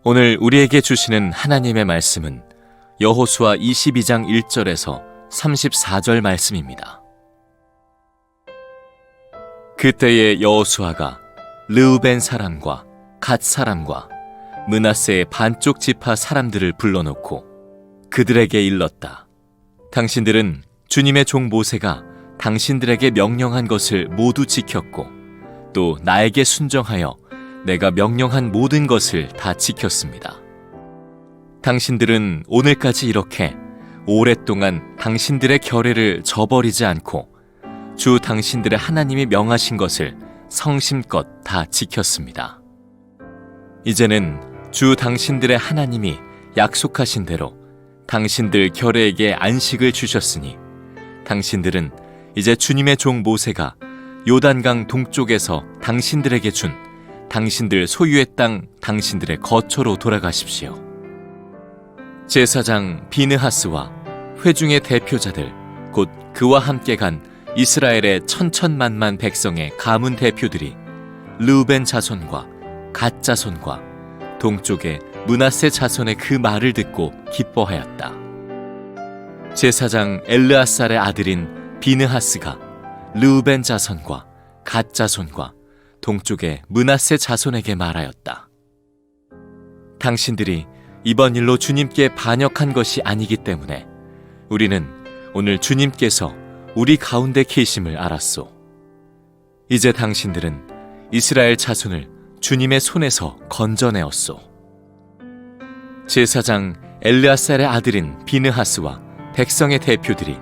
오늘 우리에게 주시는 하나님의 말씀은 여호수아 22장 1절에서 34절 말씀입니다. 그때에 여호수아가 르우벤 사람과 갓 사람과 므낫세의 반쪽 지파 사람들을 불러놓고 그들에게 일렀다. 당신들은 주님의 종 모세가 당신들에게 명령한 것을 모두 지켰고 또 나에게 순종하여 내가 명령한 모든 것을 다 지켰습니다. 당신들은 오늘까지 이렇게 오랫동안 당신들의 결례를 저버리지 않고 주 당신들의 하나님이 명하신 것을 성심껏 다 지켰습니다. 이제는 주 당신들의 하나님이 약속하신 대로 당신들 결례에게 안식을 주셨으니 당신들은 이제 주님의 종 모세가 요단강 동쪽에서 당신들에게 준 당신들 소유의 땅 당신들의 거처로 돌아가십시오. 제사장 비느하스와 회중의 대표자들 곧 그와 함께 간 이스라엘의 천천만만 백성의 가문 대표들이 르우벤 자손과 갓 자손과 동쪽의 므낫세 자손의 그 말을 듣고 기뻐하였다. 제사장 엘르아살의 아들인 비느하스가 르우벤 자손과 갓 자손과 동쪽의 므낫세 자손에게 말하였다. 당신들이 이번 일로 주님께 반역한 것이 아니기 때문에 우리는 오늘 주님께서 우리 가운데 계심을 알았소. 이제 당신들은 이스라엘 자손을 주님의 손에서 건져내었소. 제사장 엘르아살의 아들인 비느하스와 백성의 대표들이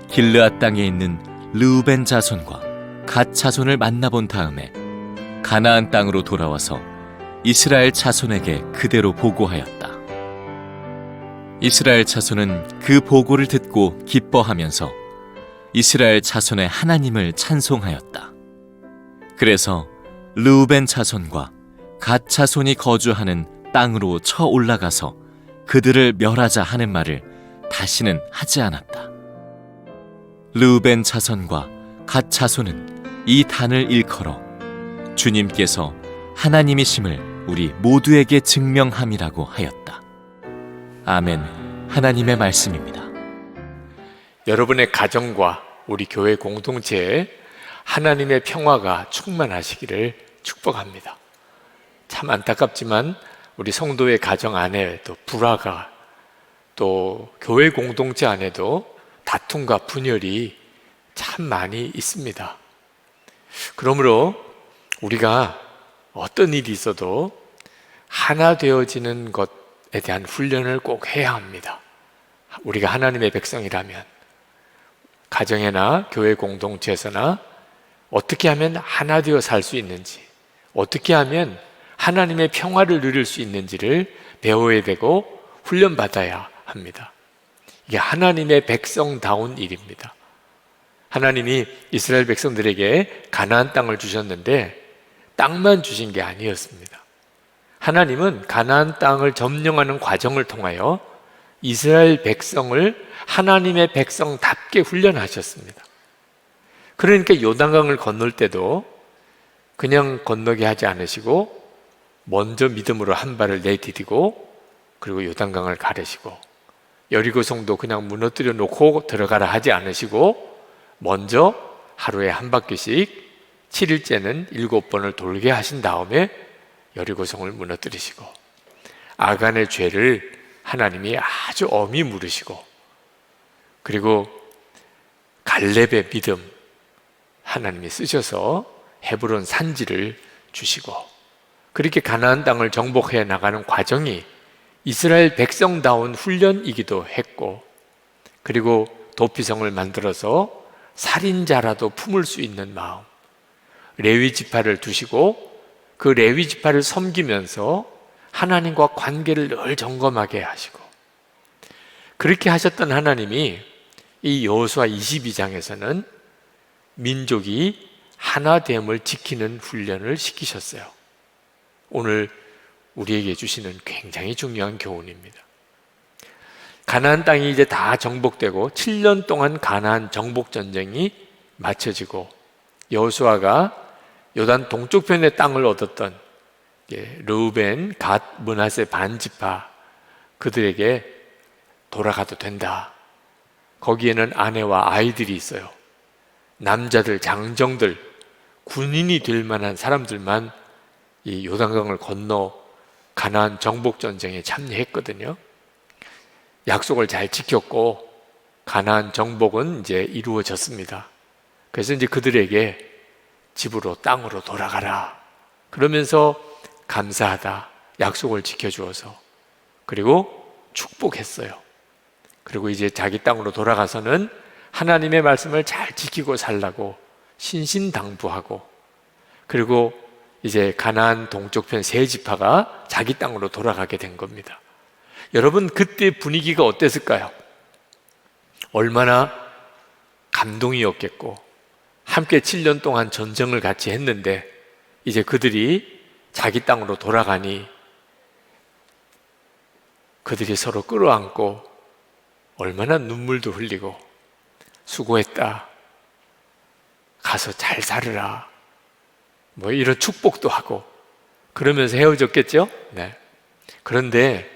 길르앗 땅에 있는 르우벤 자손과 갓 자손을 만나본 다음에 가나안 땅으로 돌아와서 이스라엘 자손에게 그대로 보고하였다. 이스라엘 자손은 그 보고를 듣고 기뻐하면서 이스라엘 자손의 하나님을 찬송하였다. 그래서 르우벤 자손과 갓 자손이 거주하는 땅으로 쳐 올라가서 그들을 멸하자 하는 말을 다시는 하지 않았다. 르우벤 자손과 갓 자손은 이 단을 일컬어 주님께서 하나님이심을 우리 모두에게 증명함이라고 하였다. 아멘. 하나님의 말씀입니다. 여러분의 가정과 우리 교회 공동체에 하나님의 평화가 충만하시기를 축복합니다. 참 안타깝지만 우리 성도의 가정 안에도 불화가, 또 교회 공동체 안에도 다툼과 분열이 참 많이 있습니다. 그러므로 우리가 어떤 일이 있어도 하나 되어지는 것에 대한 훈련을 꼭 해야 합니다. 우리가 하나님의 백성이라면 가정이나 교회 공동체에서나 어떻게 하면 하나 되어 살 수 있는지, 어떻게 하면 하나님의 평화를 누릴 수 있는지를 배워야 되고 훈련받아야 합니다. 이게 하나님의 백성다운 일입니다. 하나님이 이스라엘 백성들에게 가나안 땅을 주셨는데 땅만 주신 게 아니었습니다. 하나님은 가나안 땅을 점령하는 과정을 통하여 이스라엘 백성을 하나님의 백성답게 훈련하셨습니다. 그러니까 요단강을 건널 때도 그냥 건너게 하지 않으시고 먼저 믿음으로 한 발을 내디디고 그리고 요단강을 가르시고, 여리고성도 그냥 무너뜨려 놓고 들어가라 하지 않으시고 먼저 하루에 한 바퀴씩 7일째는 7번을 돌게 하신 다음에 여리고성을 무너뜨리시고, 아간의 죄를 하나님이 아주 엄히 물으시고, 그리고 갈렙의 믿음 하나님이 쓰셔서 헤브론 산지를 주시고, 그렇게 가나안 땅을 정복해 나가는 과정이 이스라엘 백성다운 훈련이기도 했고, 그리고 도피성을 만들어서 살인자라도 품을 수 있는 마음, 레위 지파를 두시고 그 레위 지파를 섬기면서 하나님과 관계를 늘 점검하게 하시고, 그렇게 하셨던 하나님이 이 여호수아 22장에서는 민족이 하나됨을 지키는 훈련을 시키셨어요. 오늘 우리에게 주시는 굉장히 중요한 교훈입니다. 가나안 땅이 이제 다 정복되고 7년 동안 가나안 정복 전쟁이 마쳐지고 여호수아가 요단 동쪽편의 땅을 얻었던 르우벤, 갓, 므낫세 반지파 그들에게 돌아가도 된다. 거기에는 아내와 아이들이 있어요. 남자들, 장정들, 군인이 될 만한 사람들만 이 요단강을 건너 가나안 정복 전쟁에 참여했거든요. 약속을 잘 지켰고 가나안 정복은 이제 이루어졌습니다. 그래서 이제 그들에게 집으로, 땅으로 돌아가라 그러면서 감사하다, 약속을 지켜주어서, 그리고 축복했어요. 그리고 이제 자기 땅으로 돌아가서는 하나님의 말씀을 잘 지키고 살라고 신신당부하고, 그리고 이제 가나안 동쪽편 세 지파가 자기 땅으로 돌아가게 된 겁니다. 여러분, 그때 분위기가 어땠을까요? 얼마나 감동이었겠고, 함께 7년 동안 전쟁을 같이 했는데 이제 그들이 자기 땅으로 돌아가니 그들이 서로 끌어안고 얼마나 눈물도 흘리고, 수고했다, 가서 잘 살으라, 뭐 이런 축복도 하고 그러면서 헤어졌겠죠? 네. 그런데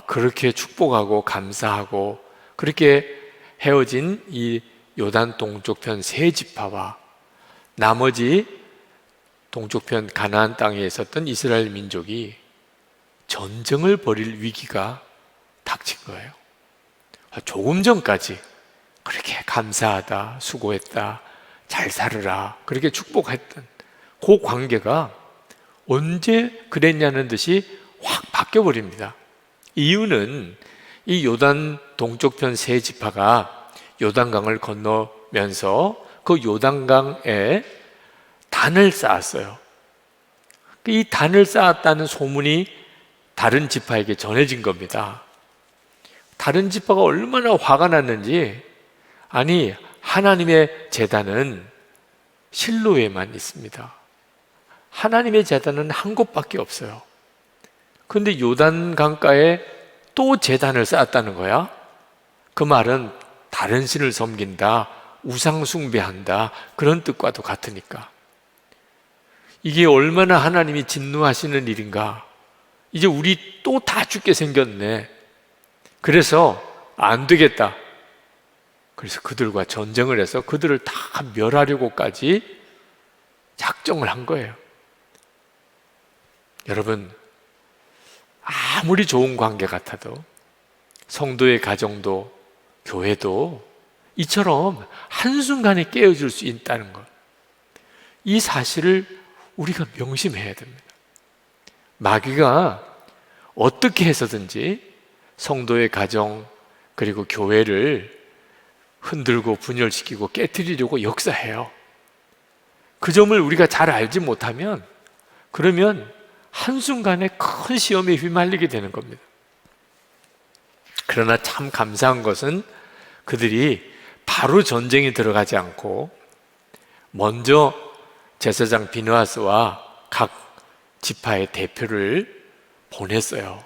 그렇게 축복하고 감사하고 그렇게 헤어진 이 요단 동쪽편 세 지파와 나머지 동쪽편 가나안 땅에 있었던 이스라엘 민족이 전쟁을 벌일 위기가 닥친 거예요. 조금 전까지 그렇게 감사하다, 수고했다, 잘 살으라 그렇게 축복했던 그 관계가 언제 그랬냐는 듯이 확 바뀌어버립니다. 이유는 이 요단 동쪽편 세 지파가 요단강을 건너면서 그 요단강에 단을 쌓았어요. 이 단을 쌓았다는 소문이 다른 지파에게 전해진 겁니다. 다른 지파가 얼마나 화가 났는지, 아니 하나님의 제단은 실로에만 있습니다. 하나님의 제단은 한 곳밖에 없어요. 그런데 요단 강가에 또 제단을 쌓았다는 거야. 그 말은 다른 신을 섬긴다, 우상 숭배한다, 그런 뜻과도 같으니까. 이게 얼마나 하나님이 진노하시는 일인가. 이제 우리 또 다 죽게 생겼네. 그래서 안 되겠다. 그래서 그들과 전쟁을 해서 그들을 다 멸하려고까지 작정을 한 거예요. 여러분, 아무리 좋은 관계 같아도, 성도의 가정도 교회도 이처럼 한순간에 깨어질 수 있다는 것, 이 사실을 우리가 명심해야 됩니다. 마귀가 어떻게 해서든지 성도의 가정 그리고 교회를 흔들고 분열시키고 깨트리려고 역사해요. 그 점을 우리가 잘 알지 못하면, 그러면 한순간에 큰 시험에 휘말리게 되는 겁니다. 그러나 참 감사한 것은 그들이 바로 전쟁에 들어가지 않고 먼저 제사장 비느하스와 각 지파의 대표를 보냈어요.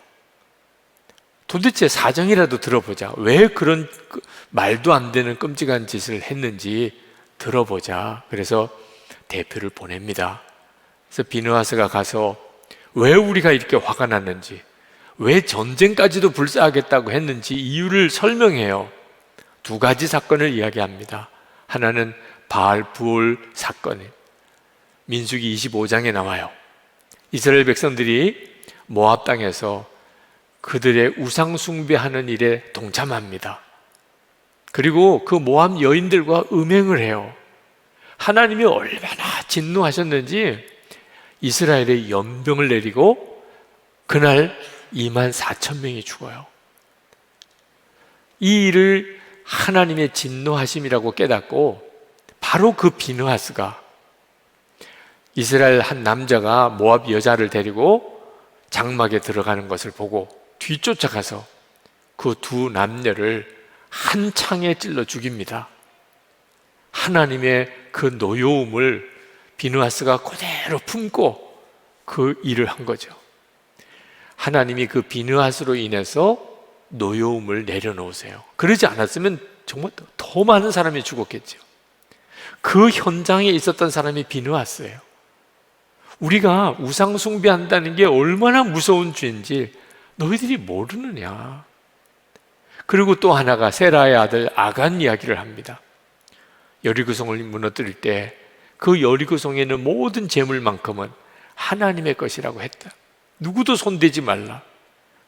도대체 사정이라도 들어보자. 왜 그런 말도 안 되는 끔찍한 짓을 했는지 들어보자. 그래서 대표를 보냅니다. 그래서 비느하스가 가서 왜 우리가 이렇게 화가 났는지, 왜 전쟁까지도 불사하겠다고 했는지 이유를 설명해요. 두 가지 사건을 이야기합니다. 하나는 바알 부올 사건이에요. 민수기 25장에 나와요. 이스라엘 백성들이 모압 땅에서 그들의 우상 숭배하는 일에 동참합니다. 그리고 그 모압 여인들과 음행을 해요. 하나님이 얼마나 진노하셨는지 이스라엘에 연병을 내리고 그날 24,000명이 죽어요. 이 일을 하나님의 진노하심이라고 깨닫고 바로 그 비느하스가, 이스라엘 한 남자가 모압 여자를 데리고 장막에 들어가는 것을 보고 뒤쫓아가서 그 두 남녀를 한 창에 찔러 죽입니다. 하나님의 그 노여움을 비느하스가 그대로 품고 그 일을 한 거죠. 하나님이 그 비느하스로 인해서 노여움을 내려놓으세요. 그러지 않았으면 정말 더 많은 사람이 죽었겠죠. 그 현장에 있었던 사람이 비느하스예요. 우리가 우상 숭배한다는 게 얼마나 무서운 죄인지 너희들이 모르느냐. 그리고 또 하나가 세라의 아들 아간 이야기를 합니다. 여리고성을 무너뜨릴 때 그 여리고성에는 모든 재물만큼은 하나님의 것이라고 했다. 누구도 손대지 말라.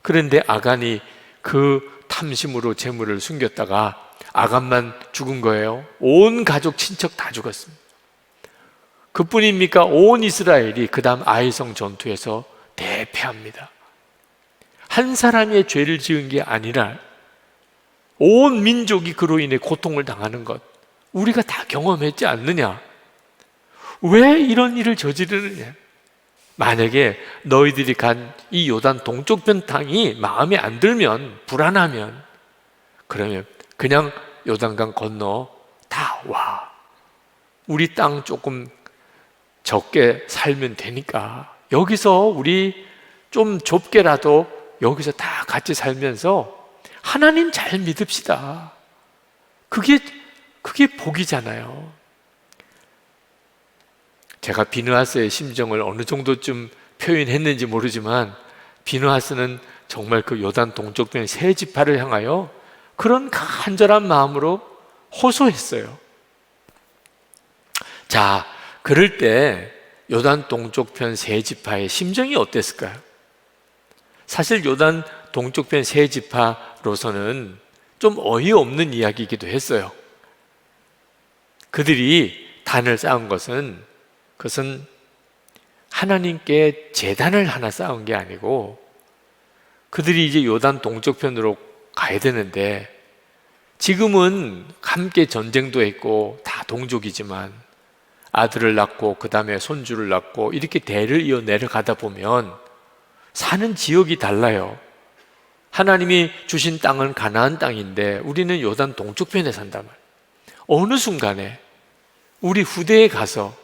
그런데 아간이 그 탐심으로 재물을 숨겼다가 아간만 죽은 거예요. 온 가족 친척 다 죽었습니다. 그뿐입니까? 온 이스라엘이 그 다음 아이성 전투에서 대패합니다. 한 사람의 죄를 지은 게 아니라 온 민족이 그로 인해 고통을 당하는 것, 우리가 다 경험했지 않느냐? 왜 이런 일을 저지르느냐? 만약에 너희들이 간 이 요단 동쪽편 땅이 마음에 안 들면, 불안하면, 그러면 그냥 요단강 건너 다 와. 우리 땅 조금 적게 살면 되니까 여기서 우리 좀 좁게라도 여기서 다 같이 살면서 하나님 잘 믿읍시다. 그게 복이잖아요. 제가 비느하스의 심정을 어느 정도쯤 표현했는지 모르지만 비느하스는 정말 그 요단 동쪽편 세 지파를 향하여 그런 간절한 마음으로 호소했어요. 자, 그럴 때 요단 동쪽편 세 지파의 심정이 어땠을까요? 사실 요단 동쪽편 세 지파로서는 좀 어이없는 이야기이기도 했어요. 그들이 단을 쌓은 것은 그것은 하나님께 제단을 하나 쌓은 게 아니고 그들이 이제 요단 동쪽편으로 가야 되는데 지금은 함께 전쟁도 했고 다 동족이지만 아들을 낳고 그 다음에 손주를 낳고 이렇게 대를 이어 내려가다 보면 사는 지역이 달라요. 하나님이 주신 땅은 가나안 땅인데 우리는 요단 동쪽편에 산단 말이에요. 어느 순간에 우리 후대에 가서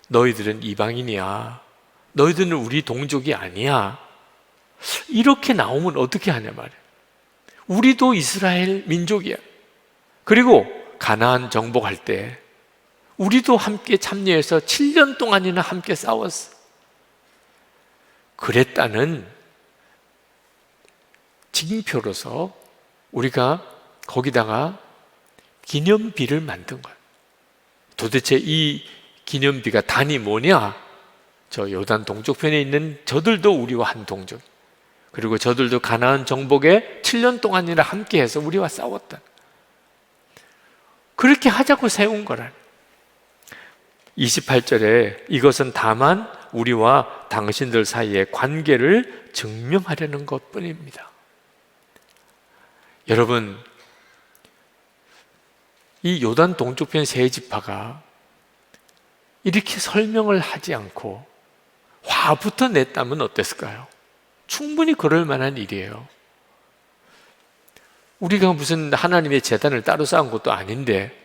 너희들은 이방인이야, 너희들은 우리 동족이 아니야, 이렇게 나오면 어떻게 하냐 말이에요. 우리도 이스라엘 민족이야. 그리고 가나안 정복할 때 우리도 함께 참여해서 7년 동안이나 함께 싸웠어. 그랬다는 징표로서 우리가 거기다가 기념비를 만든 거예요. 도대체 이 기념비가 단이 뭐냐? 저 요단 동쪽편에 있는 저들도 우리와 한 동족, 그리고 저들도 가나안 정복에 7년 동안이나 함께해서 우리와 싸웠다. 그렇게 하자고 세운 거라. 28절에 이것은 다만 우리와 당신들 사이의 관계를 증명하려는 것뿐입니다. 여러분, 이 요단 동쪽편 세 지파가 이렇게 설명을 하지 않고 화부터 냈다면 어땠을까요? 충분히 그럴 만한 일이에요. 우리가 무슨 하나님의 제단을 따로 쌓은 것도 아닌데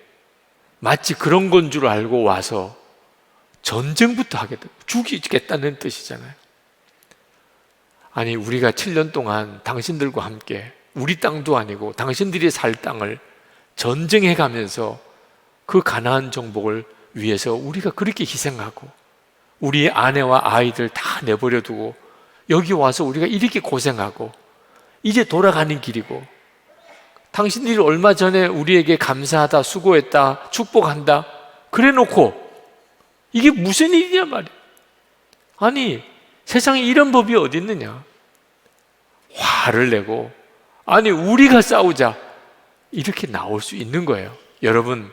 마치 그런 건 줄 알고 와서 전쟁부터 하겠다, 죽이겠다는 뜻이잖아요. 아니, 우리가 7년 동안 당신들과 함께 우리 땅도 아니고 당신들이 살 땅을 전쟁해 가면서 그 가나안 정복을 위해서 우리가 그렇게 희생하고 우리의 아내와 아이들 다 내버려 두고 여기 와서 우리가 이렇게 고생하고 이제 돌아가는 길이고 당신들이 얼마 전에 우리에게 감사하다, 수고했다, 축복한다 그래 놓고 이게 무슨 일이냐 말이야. 아니, 세상에 이런 법이 어디 있느냐. 화를 내고 아니 우리가 싸우자 이렇게 나올 수 있는 거예요. 여러분,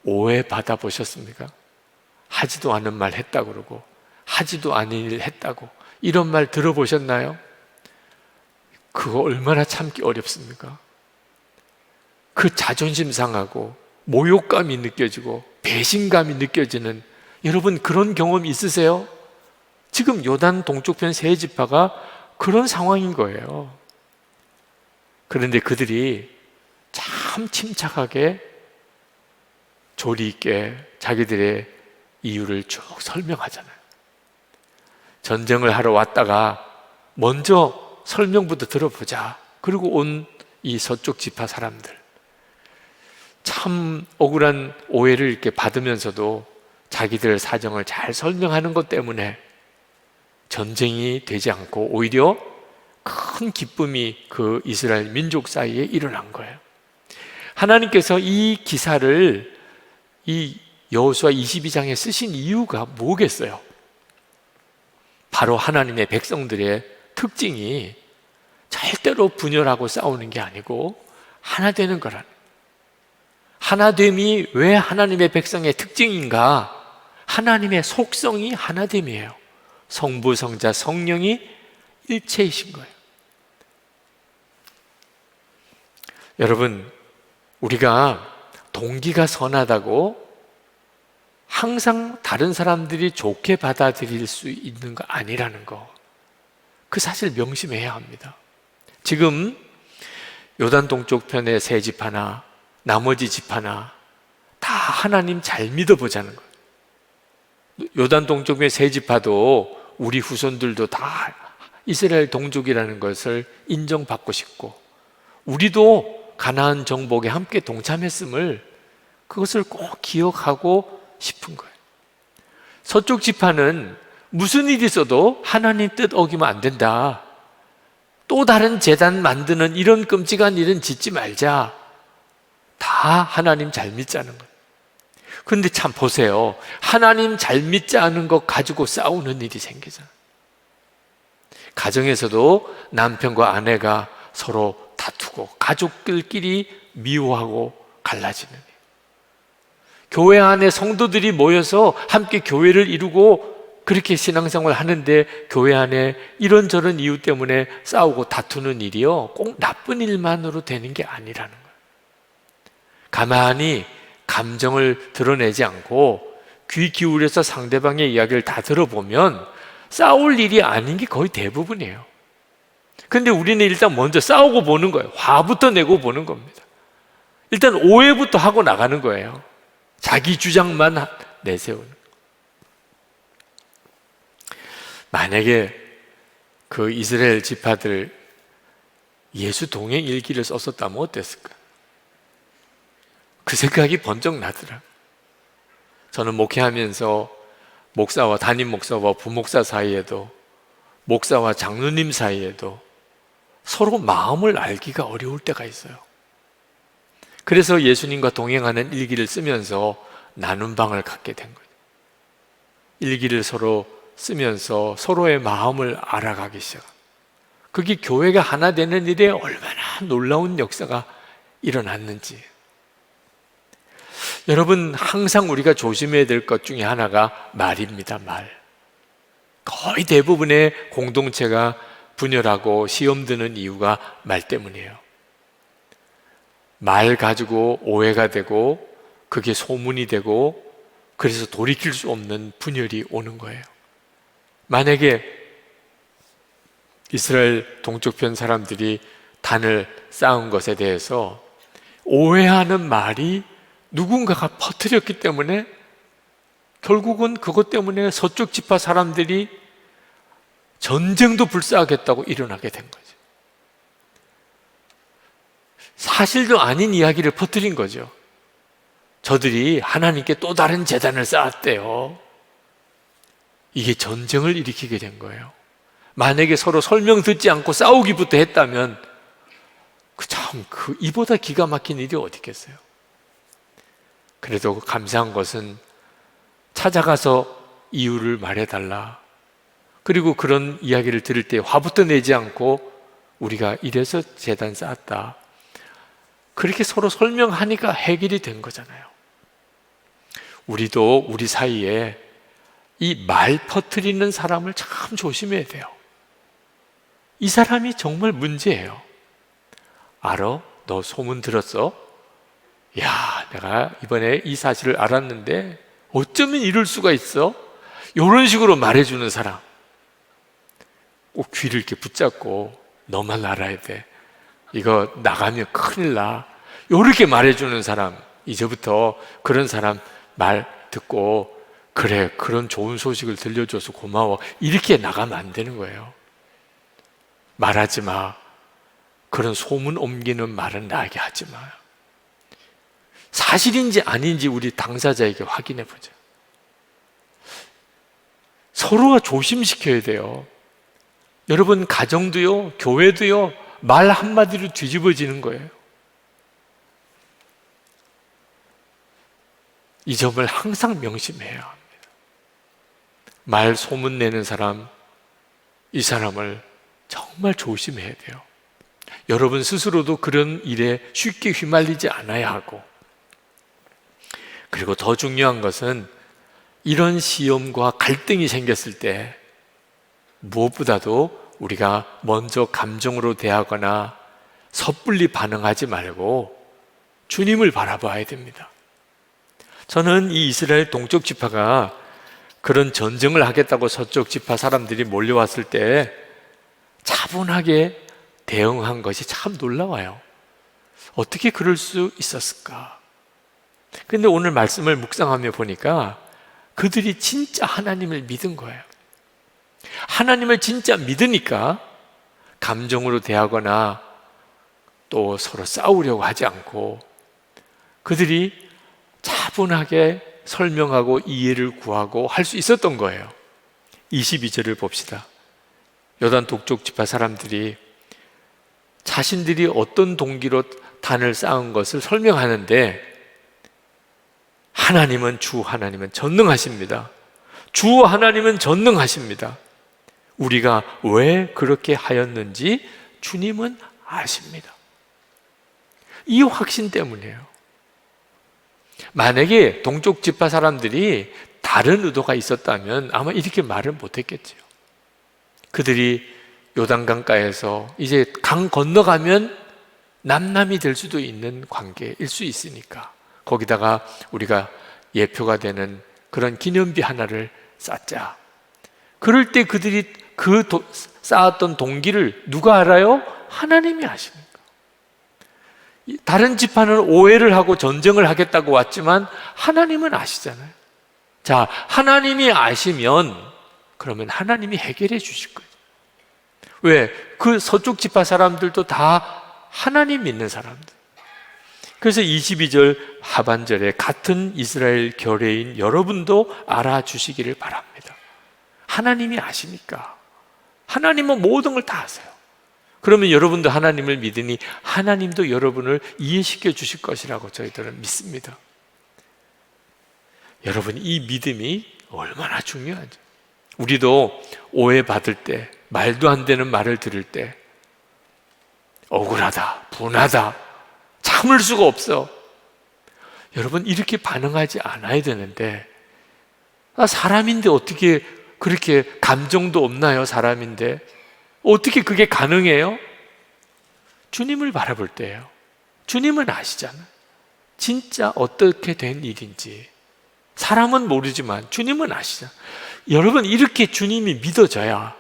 오해 받아보셨습니까? 하지도 않은 말 했다 그러고 하지도 않은 일 했다고 이런 말 들어보셨나요? 그거 얼마나 참기 어렵습니까? 그 자존심 상하고 모욕감이 느껴지고 배신감이 느껴지는, 여러분 그런 경험 있으세요? 지금 요단 동쪽편 세 지파가 그런 상황인 거예요. 그런데 그들이 참 침착하게 조리 있게 자기들의 이유를 쭉 설명하잖아요. 전쟁을 하러 왔다가 먼저 설명부터 들어보자. 그리고 온 이 서쪽 지파 사람들 참 억울한 오해를 이렇게 받으면서도 자기들 사정을 잘 설명하는 것 때문에 전쟁이 되지 않고 오히려 큰 기쁨이 그 이스라엘 민족 사이에 일어난 거예요. 하나님께서 이 기사를 이 여호수아 22장에 쓰신 이유가 뭐겠어요? 바로 하나님의 백성들의 특징이 절대로 분열하고 싸우는 게 아니고 하나 되는 거라는 거예요. 하나됨이 왜 하나님의 백성의 특징인가? 하나님의 속성이 하나됨이에요. 성부, 성자, 성령이 일체이신 거예요. 여러분, 우리가 동기가 선하다고 항상 다른 사람들이 좋게 받아들일 수 있는 거 아니라는 거, 그 사실 명심해야 합니다. 지금 요단 동쪽 편의 세 집 하나, 나머지 집 하나 다 하나님 잘 믿어보자는 거예요. 요단 동쪽의 세 지파도 우리 후손들도 다 이스라엘 동족이라는 것을 인정받고 싶고, 우리도 가나안 정복에 함께 동참했음을, 그것을 꼭 기억하고 싶은 거예요. 서쪽 지파는 무슨 일이 있어도 하나님 뜻 어기면 안 된다, 또 다른 제단 만드는 이런 끔찍한 일은 짓지 말자, 다 하나님 잘 믿자는 거예요. 그런데 참 보세요, 하나님 잘 믿자는 것 가지고 싸우는 일이 생기잖아요. 가정에서도 남편과 아내가 서로 다투고 가족들끼리 미워하고 갈라지는 일. 교회 안에 성도들이 모여서 함께 교회를 이루고 그렇게 신앙생활을 하는데 교회 안에 이런저런 이유 때문에 싸우고 다투는 일이요, 꼭 나쁜 일만으로 되는 게 아니라는 거예요. 가만히 감정을 드러내지 않고 귀 기울여서 상대방의 이야기를 다 들어보면 싸울 일이 아닌 게 거의 대부분이에요. 근데 우리는 일단 먼저 싸우고 보는 거예요. 화부터 내고 보는 겁니다. 일단 오해부터 하고 나가는 거예요. 자기 주장만 내세우는 거예요. 만약에 그 이스라엘 지파들 예수 동행 일기를 썼었다면 어땠을까? 그 생각이 번쩍 나더라. 저는 목회하면서 목사와 담임 목사와 부목사 사이에도, 목사와 장로님 사이에도 서로 마음을 알기가 어려울 때가 있어요. 그래서 예수님과 동행하는 일기를 쓰면서 나눈 방을 갖게 된 거예요. 일기를 서로 쓰면서 서로의 마음을 알아가기 시작. 그게 교회가 하나 되는 일에 얼마나 놀라운 역사가 일어났는지. 여러분, 항상 우리가 조심해야 될 것 중에 하나가 말입니다. 말. 거의 대부분의 공동체가 분열하고 시험 드는 이유가 말 때문이에요. 말 가지고 오해가 되고 그게 소문이 되고, 그래서 돌이킬 수 없는 분열이 오는 거예요. 만약에 이스라엘 동쪽편 사람들이 단을 쌓은 것에 대해서 오해하는 말이 누군가가 퍼뜨렸기 때문에 결국은 그것 때문에 서쪽 지파 사람들이 전쟁도 불사하겠다고 일어나게 된 거죠. 사실도 아닌 이야기를 퍼뜨린 거죠. 저들이 하나님께 또 다른 제단을 쌓았대요. 이게 전쟁을 일으키게 된 거예요. 만약에 서로 설명 듣지 않고 싸우기부터 했다면 이보다 기가 막힌 일이 어디 있겠어요. 그래도 감사한 것은 찾아가서 이유를 말해달라, 그리고 그런 이야기를 들을 때 화부터 내지 않고 우리가 이래서 제단 쌓았다, 그렇게 서로 설명하니까 해결이 된 거잖아요. 우리도 우리 사이에 이 말 퍼뜨리는 사람을 참 조심해야 돼요. 이 사람이 정말 문제예요. 알아? 너 소문 들었어? 야, 내가 이번에 이 사실을 알았는데 어쩌면 이럴 수가 있어? 이런 식으로 말해주는 사람, 꼭 귀를 이렇게 붙잡고 너만 알아야 돼, 이거 나가면 큰일 나, 이렇게 말해주는 사람, 이제부터 그런 사람 말 듣고 그래, 그런 좋은 소식을 들려줘서 고마워, 이렇게 나가면 안 되는 거예요. 말하지 마. 그런 소문 옮기는 말은 나에게 하지 마요. 사실인지 아닌지 우리 당사자에게 확인해 보자. 서로가 조심시켜야 돼요. 여러분, 가정도요, 교회도요, 말 한마디로 뒤집어지는 거예요. 이 점을 항상 명심해야 합니다. 말 소문내는 사람, 이 사람을 정말 조심해야 돼요. 여러분 스스로도 그런 일에 쉽게 휘말리지 않아야 하고, 그리고 더 중요한 것은 이런 시험과 갈등이 생겼을 때 무엇보다도 우리가 먼저 감정으로 대하거나 섣불리 반응하지 말고 주님을 바라봐야 됩니다. 저는 이 이스라엘 동쪽 지파가 그런 전쟁을 하겠다고 서쪽 지파 사람들이 몰려왔을 때 차분하게 대응한 것이 참 놀라워요. 어떻게 그럴 수 있었을까? 근데 오늘 말씀을 묵상하며 보니까 그들이 진짜 하나님을 믿은 거예요. 하나님을 진짜 믿으니까 감정으로 대하거나 또 서로 싸우려고 하지 않고 그들이 차분하게 설명하고 이해를 구하고 할 수 있었던 거예요. 22절을 봅시다. 요단 동쪽 지파 사람들이 자신들이 어떤 동기로 단을 쌓은 것을 설명하는데, 하나님은 주 하나님은 전능하십니다. 주 하나님은 전능하십니다. 우리가 왜 그렇게 하였는지 주님은 아십니다. 이 확신 때문이에요. 만약에 동쪽 지파 사람들이 다른 의도가 있었다면 아마 이렇게 말을 못했겠죠. 그들이 요단강가에서 이제 강 건너가면 남남이 될 수도 있는 관계일 수 있으니까 거기다가 우리가 예표가 되는 그런 기념비 하나를 쌓자. 그럴 때 그들이 쌓았던 동기를 누가 알아요? 하나님이 아십니까? 다른 지파는 오해를 하고 전쟁을 하겠다고 왔지만 하나님은 아시잖아요. 자, 하나님이 아시면 그러면 하나님이 해결해 주실 거예요. 왜? 그 서쪽 지파 사람들도 다 하나님 믿는 사람들. 그래서 22절 하반절에 같은 이스라엘 결례인 여러분도 알아주시기를 바랍니다. 하나님이 아시니까. 하나님은 모든 걸 다 아세요. 그러면 여러분도 하나님을 믿으니 하나님도 여러분을 이해시켜 주실 것이라고 저희들은 믿습니다. 여러분, 이 믿음이 얼마나 중요하죠. 우리도 오해받을 때, 말도 안 되는 말을 들을 때 억울하다, 분하다, 참을 수가 없어. 여러분, 이렇게 반응하지 않아야 되는데, 사람인데 어떻게 그렇게 감정도 없나요? 사람인데 어떻게 그게 가능해요? 주님을 바라볼 때예요. 주님은 아시잖아요. 진짜 어떻게 된 일인지. 사람은 모르지만 주님은 아시잖아요. 여러분, 이렇게 주님이 믿어져야,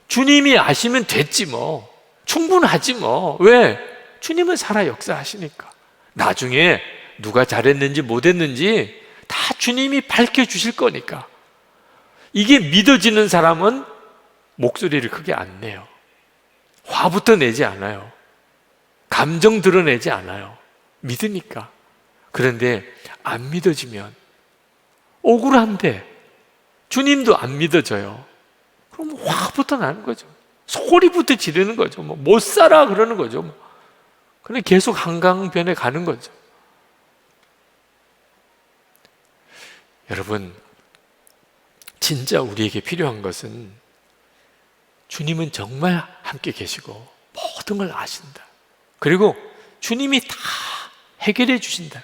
주님이 아시면 됐지 뭐, 충분하지 뭐. 왜? 주님은 살아 역사하시니까. 나중에 누가 잘했는지 못했는지 다 주님이 밝혀주실 거니까. 이게 믿어지는 사람은 목소리를 크게 안 내요. 화부터 내지 않아요. 감정 드러내지 않아요. 믿으니까. 그런데 안 믿어지면, 억울한데 주님도 안 믿어져요. 그럼 화부터 나는 거죠. 소리부터 지르는 거죠. 못 살아 그러는 거죠. 그냥 계속 한강변에 가는 거죠. 여러분, 진짜 우리에게 필요한 것은 주님은 정말 함께 계시고 모든 걸 아신다. 그리고 주님이 다 해결해 주신다.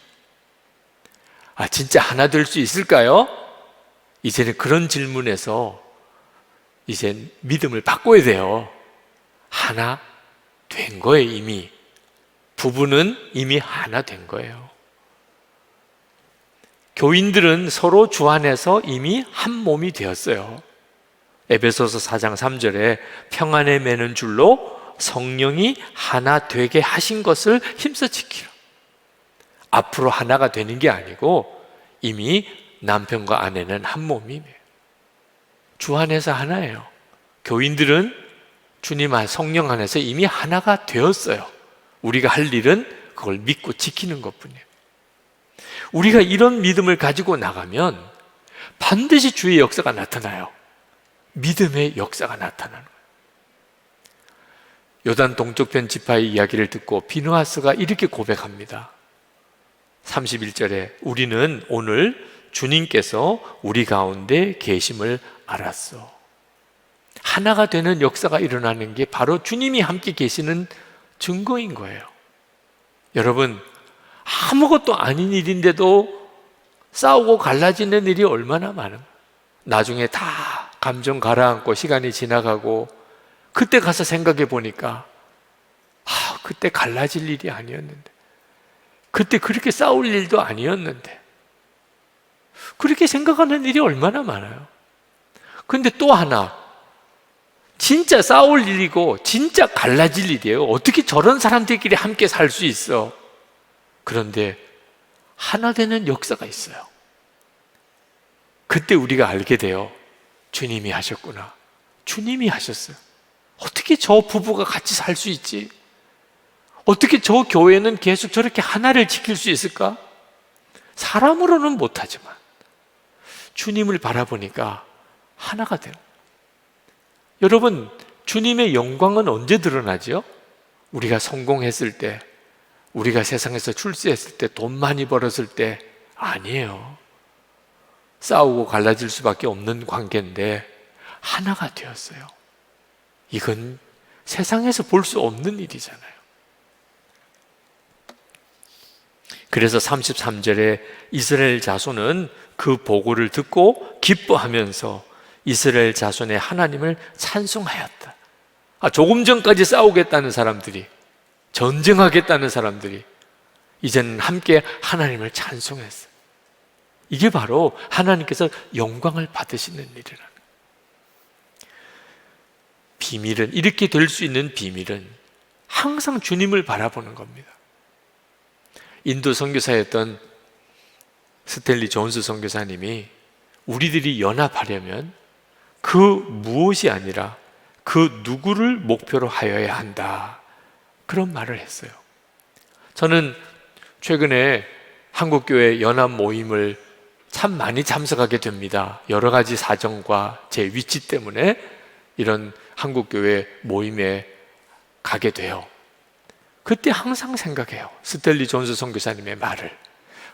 진짜 하나 될 수 있을까요? 이제는 그런 질문에서 이제 믿음을 바꿔야 돼요. 하나 된 거예요, 이미. 부부는 이미 하나 된 거예요. 교인들은 서로 주 안에서 이미 한 몸이 되었어요. 에베소서 4장 3절에 평안에 매는 줄로 성령이 하나 되게 하신 것을 힘써 지키라. 앞으로 하나가 되는 게 아니고 이미 남편과 아내는 한 몸이에요. 주 안에서 하나예요. 교인들은 주님 안, 성령 안에서 이미 하나가 되었어요. 우리가 할 일은 그걸 믿고 지키는 것뿐이에요. 우리가 이런 믿음을 가지고 나가면 반드시 주의 역사가 나타나요. 믿음의 역사가 나타나는 거예요. 요단 동쪽편 지파의 이야기를 듣고 비느하스가 이렇게 고백합니다. 31절에 우리는 오늘 주님께서 우리 가운데 계심을 알았어. 하나가 되는 역사가 일어나는 게 바로 주님이 함께 계시는 증거인 거예요. 여러분, 아무것도 아닌 일인데도 싸우고 갈라지는 일이 얼마나 많은, 나중에 다 감정 가라앉고 시간이 지나가고 그때 가서 생각해 보니까 그때 갈라질 일이 아니었는데, 그때 그렇게 싸울 일도 아니었는데, 그렇게 생각하는 일이 얼마나 많아요. 근데 또 하나, 진짜 싸울 일이고 진짜 갈라질 일이에요. 어떻게 저런 사람들끼리 함께 살 수 있어? 그런데 하나 되는 역사가 있어요. 그때 우리가 알게 돼요. 주님이 하셨구나. 주님이 하셨어요. 어떻게 저 부부가 같이 살 수 있지? 어떻게 저 교회는 계속 저렇게 하나를 지킬 수 있을까? 사람으로는 못하지만 주님을 바라보니까 하나가 돼요. 여러분, 주님의 영광은 언제 드러나죠? 우리가 성공했을 때, 우리가 세상에서 출세했을 때, 돈 많이 벌었을 때 아니에요. 싸우고 갈라질 수밖에 없는 관계인데 하나가 되었어요. 이건 세상에서 볼 수 없는 일이잖아요. 그래서 33절에 이스라엘 자손은 그 보고를 듣고 기뻐하면서 이스라엘 자손의 하나님을 찬송하였다. 조금 전까지 싸우겠다는 사람들이, 전쟁하겠다는 사람들이 이제는 함께 하나님을 찬송했어요. 이게 바로 하나님께서 영광을 받으시는 일이라는 거예요. 비밀은, 이렇게 될 수 있는 비밀은 항상 주님을 바라보는 겁니다. 인도 선교사였던 스탠리 존스 선교사님이 우리들이 연합하려면 그 무엇이 아니라 그 누구를 목표로 하여야 한다, 그런 말을 했어요. 저는 최근에 한국교회 연합 모임을 참 많이 참석하게 됩니다. 여러 가지 사정과 제 위치 때문에 이런 한국교회 모임에 가게 돼요. 그때 항상 생각해요. 스탠리 존스 선교사님의 말을.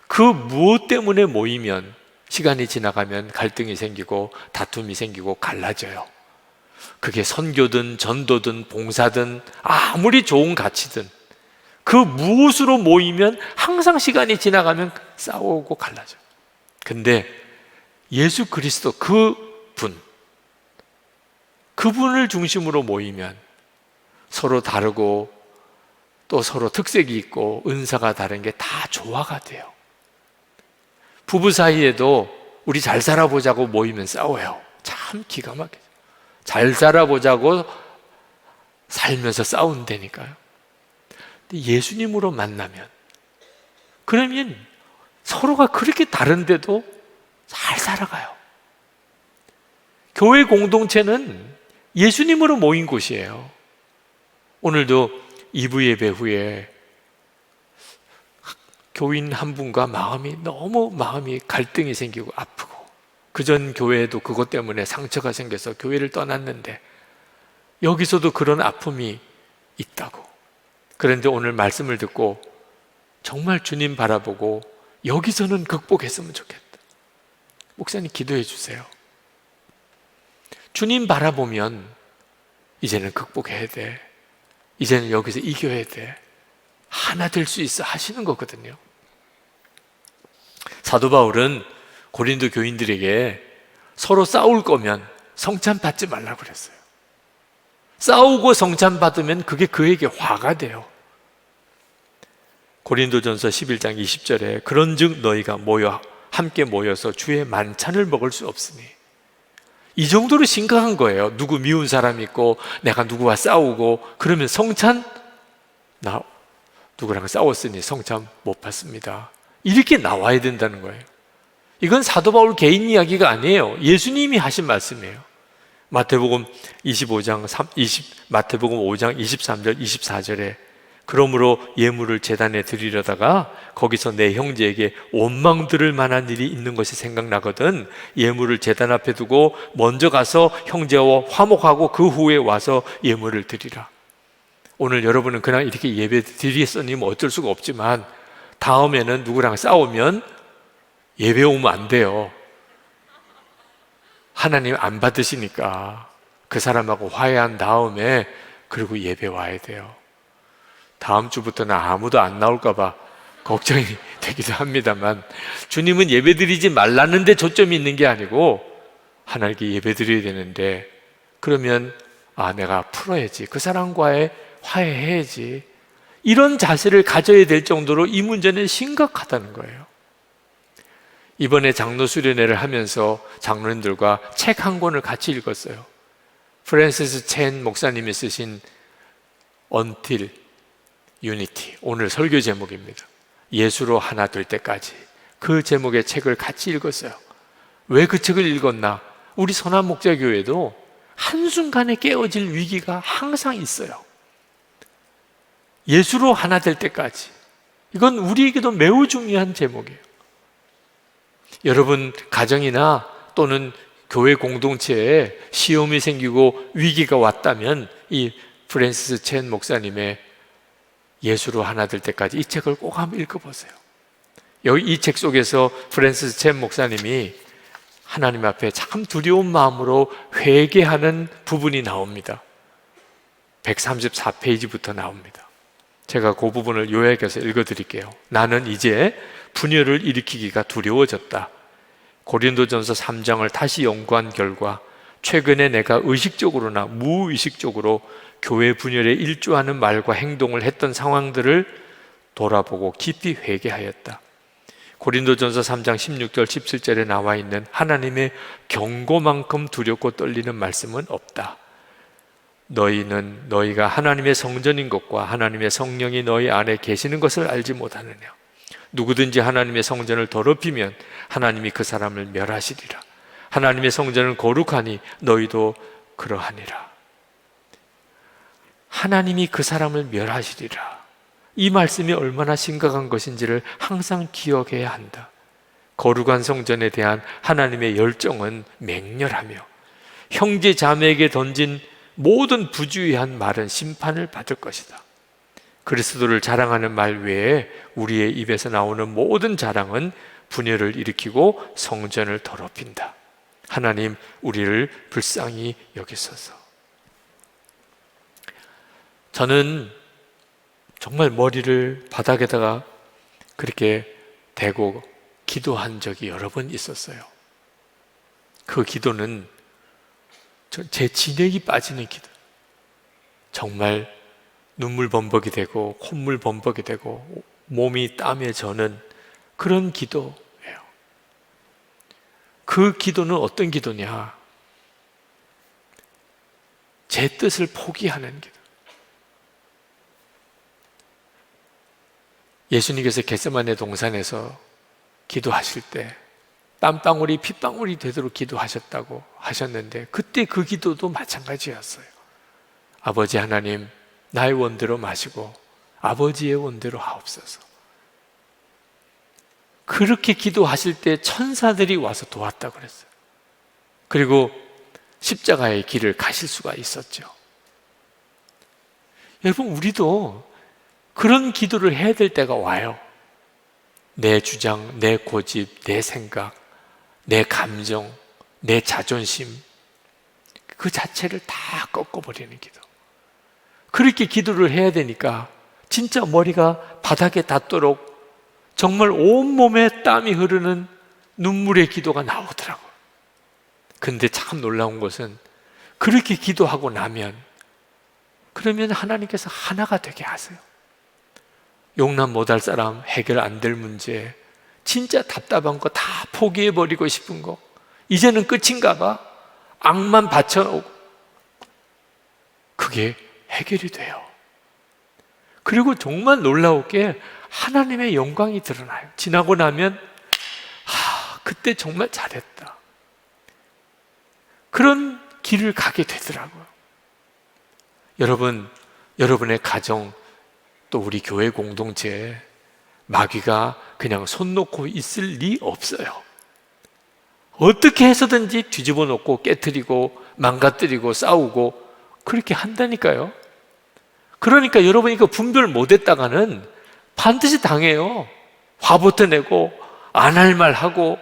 그 무엇 때문에 모이면 시간이 지나가면 갈등이 생기고 다툼이 생기고 갈라져요. 그게 선교든 전도든 봉사든 아무리 좋은 가치든 그 무엇으로 모이면 항상 시간이 지나가면 싸우고 갈라져요. 근데 예수 그리스도 그분을 중심으로 모이면 서로 다르고 또 서로 특색이 있고 은사가 다른 게 다 조화가 돼요. 부부 사이에도 우리 잘 살아보자고 모이면 싸워요. 참 기가 막히죠. 잘 살아보자고 살면서 싸운다니까요. 근데 예수님으로 만나면, 그러면 서로가 그렇게 다른데도 잘 살아가요. 교회 공동체는 예수님으로 모인 곳이에요. 오늘도 2부 예배 후에 교인 한 분과 마음이 갈등이 생기고 아프고, 그전 교회에도 그것 때문에 상처가 생겨서 교회를 떠났는데 여기서도 그런 아픔이 있다고. 그런데 오늘 말씀을 듣고 정말 주님 바라보고 여기서는 극복했으면 좋겠다. 목사님 기도해 주세요. 주님 바라보면 이제는 극복해야 돼. 이제는 여기서 이겨야 돼. 하나 될 수 있어 하시는 거거든요. 사도 바울은 고린도 교인들에게 서로 싸울 거면 성찬 받지 말라고 그랬어요. 싸우고 성찬 받으면 그게 그에게 화가 돼요. 고린도전서 11장 20절에 그런즉 너희가 함께 모여서 주의 만찬을 먹을 수 없으니, 이 정도로 심각한 거예요. 누구 미운 사람 있고 내가 누구와 싸우고 그러면 성찬, 나 누구랑 싸웠으니 성찬 못 받습니다, 이렇게 나와야 된다는 거예요. 이건 사도 바울 개인 이야기가 아니에요. 예수님이 하신 말씀이에요. 마태복음 5장 23절 24절에 그러므로 예물을 제단에 드리려다가 거기서 내 형제에게 원망 들을 만한 일이 있는 것이 생각나거든 예물을 제단 앞에 두고 먼저 가서 형제와 화목하고 그 후에 와서 예물을 드리라. 오늘 여러분은 그냥 이렇게 예배 드리겠으니 뭐 어쩔 수가 없지만 다음에는 누구랑 싸우면 예배 오면 안 돼요. 하나님 안 받으시니까 그 사람하고 화해한 다음에 그리고 예배 와야 돼요. 다음 주부터는 아무도 안 나올까 봐 걱정이 되기도 합니다만 주님은 예배 드리지 말라는 데 초점이 있는 게 아니고 하나님께 예배 드려야 되는데 그러면 내가 풀어야지, 그 사람과의 화해해야지, 이런 자세를 가져야 될 정도로 이 문제는 심각하다는 거예요. 이번에 장로 수련회를 하면서 장로님들과 책 한 권을 같이 읽었어요. 프랜시스 첸 목사님이 쓰신 Until Unity, 오늘 설교 제목입니다. 예수로 하나 될 때까지. 그 제목의 책을 같이 읽었어요. 왜 그 책을 읽었나? 우리 선한목자교회도 한순간에 깨어질 위기가 항상 있어요. 예수로 하나 될 때까지. 이건 우리에게도 매우 중요한 제목이에요. 여러분 가정이나 또는 교회 공동체에 시험이 생기고 위기가 왔다면 이 프랜시스 첸 목사님의 예수로 하나 될 때까지 이 책을 꼭 한번 읽어보세요. 여기 이 책 속에서 프랜시스 첸 목사님이 하나님 앞에 참 두려운 마음으로 회개하는 부분이 나옵니다. 134페이지부터 나옵니다. 제가 그 부분을 요약해서 읽어드릴게요. 나는 이제 분열을 일으키기가 두려워졌다. 고린도전서 3장을 다시 연구한 결과 최근에 내가 의식적으로나 무의식적으로 교회 분열에 일조하는 말과 행동을 했던 상황들을 돌아보고 깊이 회개하였다. 고린도전서 3장 16절 17절에 나와 있는 하나님의 경고만큼 두렵고 떨리는 말씀은 없다. 너희는 너희가 하나님의 성전인 것과 하나님의 성령이 너희 안에 계시는 것을 알지 못하느냐. 누구든지 하나님의 성전을 더럽히면 하나님이 그 사람을 멸하시리라. 하나님의 성전은 거룩하니 너희도 그러하니라. 하나님이 그 사람을 멸하시리라. 이 말씀이 얼마나 심각한 것인지를 항상 기억해야 한다. 거룩한 성전에 대한 하나님의 열정은 맹렬하며 형제 자매에게 던진 모든 부주의한 말은 심판을 받을 것이다. 그리스도를 자랑하는 말 외에 우리의 입에서 나오는 모든 자랑은 분열을 일으키고 성전을 더럽힌다. 하나님, 우리를 불쌍히 여기소서. 저는 정말 머리를 바닥에다가 그렇게 대고 기도한 적이 여러 번 있었어요. 그 기도는 제 진액이 빠지는 기도. 정말 눈물 범벅이 되고 콧물 범벅이 되고 몸이 땀에 저는 그런 기도예요. 그 기도는 어떤 기도냐? 제 뜻을 포기하는 기도. 예수님께서 겟세마네 동산에서 기도하실 때 땀방울이 핏방울이 되도록 기도하셨다고 하셨는데 그때 그 기도도 마찬가지였어요. 아버지 하나님, 나의 원대로 마시고 아버지의 원대로 하옵소서. 그렇게 기도하실 때 천사들이 와서 도왔다고 그랬어요. 그리고 십자가의 길을 가실 수가 있었죠. 여러분, 우리도 그런 기도를 해야 될 때가 와요. 내 주장, 내 고집, 내 생각, 내 감정, 내 자존심, 그 자체를 다 꺾어버리는 기도. 그렇게 기도를 해야 되니까 진짜 머리가 바닥에 닿도록 정말 온몸에 땀이 흐르는 눈물의 기도가 나오더라고요. 근데 참 놀라운 것은 그렇게 기도하고 나면 그러면 하나님께서 하나가 되게 하세요. 용납 못할 사람, 해결 안 될 문제, 진짜 답답한 거 다 포기해버리고 싶은 거, 이제는 끝인가 봐. 악만 받쳐오고 그게 해결이 돼요. 그리고 정말 놀라우게 하나님의 영광이 드러나요. 지나고 나면 그때 정말 잘했다. 그런 길을 가게 되더라고요. 여러분, 여러분의 가정, 또 우리 교회 공동체에 마귀가 그냥 손 놓고 있을 리 없어요. 어떻게 해서든지 뒤집어 놓고 깨트리고 망가뜨리고 싸우고 그렇게 한다니까요. 그러니까 여러분이 그 분별 못했다가는 반드시 당해요. 화부터 내고 안 할 말 하고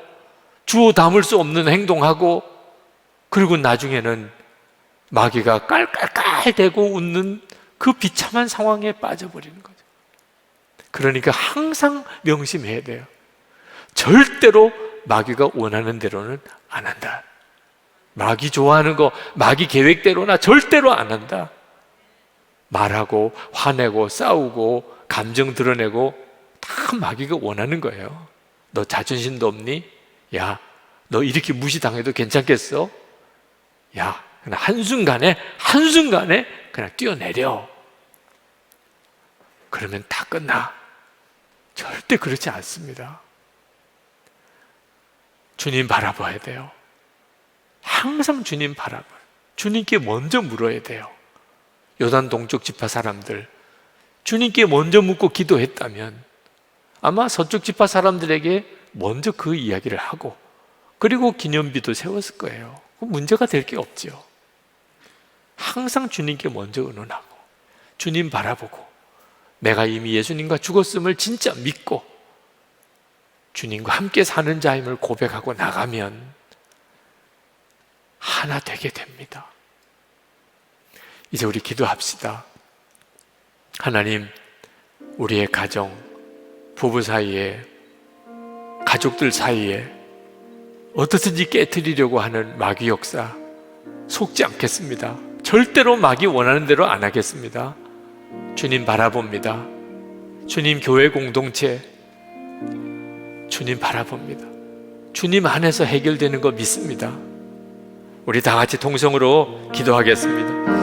주워 담을 수 없는 행동하고, 그리고 나중에는 마귀가 깔깔깔대고 웃는 그 비참한 상황에 빠져버리는 거죠. 그러니까 항상 명심해야 돼요. 절대로 마귀가 원하는 대로는 안 한다. 마귀 좋아하는 거, 마귀 계획대로나 절대로 안 한다. 말하고 화내고 싸우고 감정 드러내고 다 마귀가 원하는 거예요. 너 자존심도 없니? 야, 너 이렇게 무시당해도 괜찮겠어? 야, 그냥 한순간에 그냥 뛰어내려. 그러면 다 끝나. 절대 그렇지 않습니다. 주님 바라봐야 돼요. 항상 주님 바라봐요. 주님께 먼저 물어야 돼요. 요단 동쪽 지파 사람들, 주님께 먼저 묻고 기도했다면 아마 서쪽 지파 사람들에게 먼저 그 이야기를 하고, 그리고 기념비도 세웠을 거예요. 문제가 될 게 없죠. 항상 주님께 먼저 의논하고 주님 바라보고, 내가 이미 예수님과 죽었음을 진짜 믿고 주님과 함께 사는 자임을 고백하고 나가면 하나 되게 됩니다. 이제 우리 기도합시다. 하나님, 우리의 가정, 부부 사이에, 가족들 사이에 어떻든지 깨트리려고 하는 마귀 역사 속지 않겠습니다. 절대로 마귀 원하는 대로 안 하겠습니다. 주님 바라봅니다. 주님 교회 공동체, 주님 바라봅니다. 주님 안에서 해결되는 거 믿습니다. 우리 다 같이 통성으로 기도하겠습니다.